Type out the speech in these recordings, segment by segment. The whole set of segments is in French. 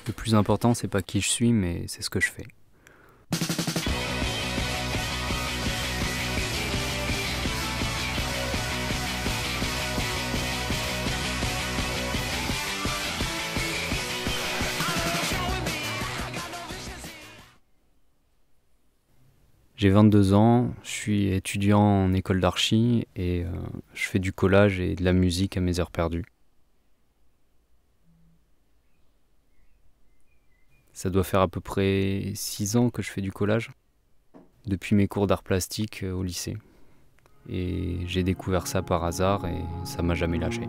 Le plus important, c'est pas qui je suis, mais c'est ce que je fais. J'ai 22 ans, je suis étudiant en école d'archi et je fais du collage et de la musique à mes heures perdues. Ça doit faire à peu près 6 ans que je fais du collage, depuis mes cours d'art plastique au lycée. Et j'ai découvert ça par hasard et ça m'a jamais lâché.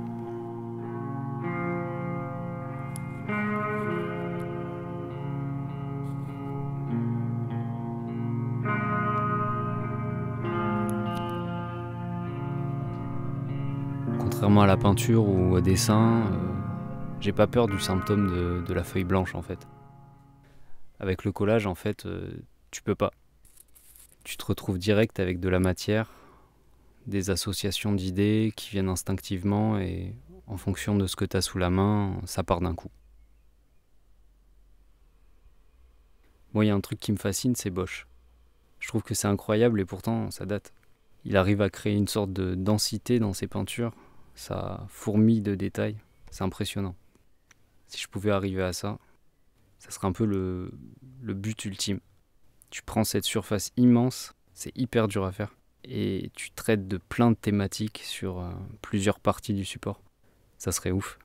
Contrairement à la peinture ou au dessin, j'ai pas peur du symptôme de la feuille blanche en fait. Avec le collage en fait, tu peux pas. Tu te retrouves direct avec de la matière, des associations d'idées qui viennent instinctivement et en fonction de ce que tu as sous la main, ça part d'un coup. Moi, il y a un truc qui me fascine, c'est Bosch. Je trouve que c'est incroyable et pourtant ça date. Il arrive à créer une sorte de densité dans ses peintures, ça fourmille de détails, c'est impressionnant. Si je pouvais arriver à ça, ça serait un peu le but ultime. Tu prends cette surface immense, c'est hyper dur à faire, et tu traites de plein de thématiques sur plusieurs parties du support. Ça serait ouf.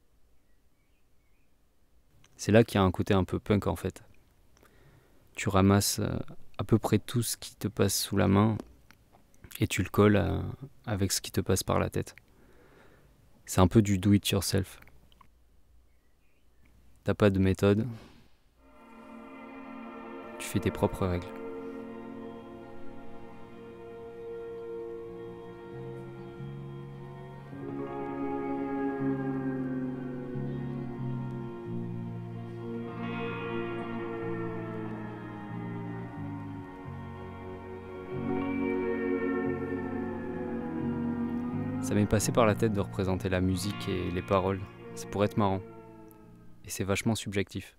C'est là qu'il y a un côté un peu punk en fait. Tu ramasses à peu près tout ce qui te passe sous la main et tu le colles avec ce qui te passe par la tête. C'est un peu du do it yourself. T'as pas de méthode. Tu fais tes propres règles. Ça m'est passé par la tête de représenter la musique et les paroles. C'est pour être marrant. Et c'est vachement subjectif.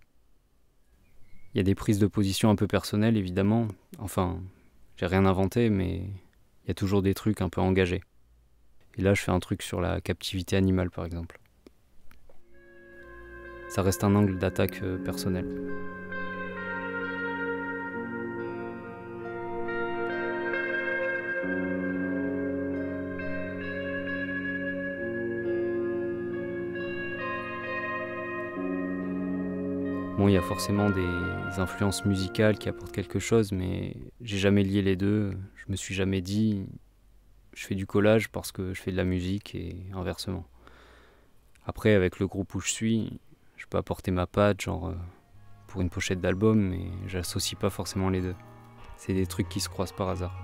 Il y a des prises de position un peu personnelles, évidemment. Enfin, j'ai rien inventé, mais il y a toujours des trucs un peu engagés. Et là, je fais un truc sur la captivité animale, par exemple. Ça reste un angle d'attaque personnel. Bon, il y a forcément des influences musicales qui apportent quelque chose, mais j'ai jamais lié les deux. Je me suis jamais dit, je fais du collage parce que je fais de la musique et inversement. Après, avec le groupe où je suis, je peux apporter ma patte, genre pour une pochette d'album, mais j'associe pas forcément les deux. C'est des trucs qui se croisent par hasard.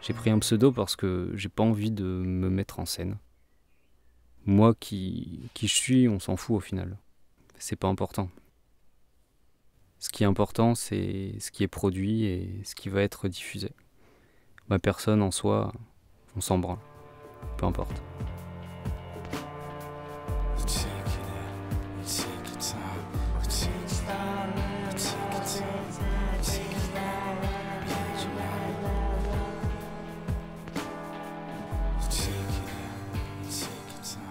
J'ai pris un pseudo parce que j'ai pas envie de me mettre en scène. Moi qui je suis, on s'en fout au final. C'est pas important. Ce qui est important, c'est ce qui est produit et ce qui va être diffusé. Ma personne en soi, on s'en branle. Peu importe.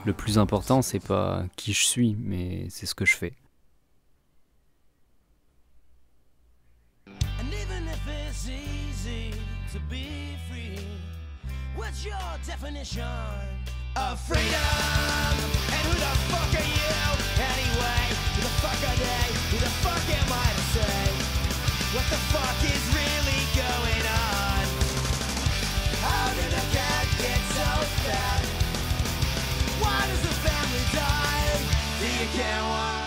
Le plus important, c'est pas qui je suis, mais c'est ce que je fais. What's your definition of freedom? And who the fuck are you anyway? Who the fuck are they? Who the fuck am I to say? What the fuck is really going on? How did a cat get so fat? Why does the family die? Do you care why?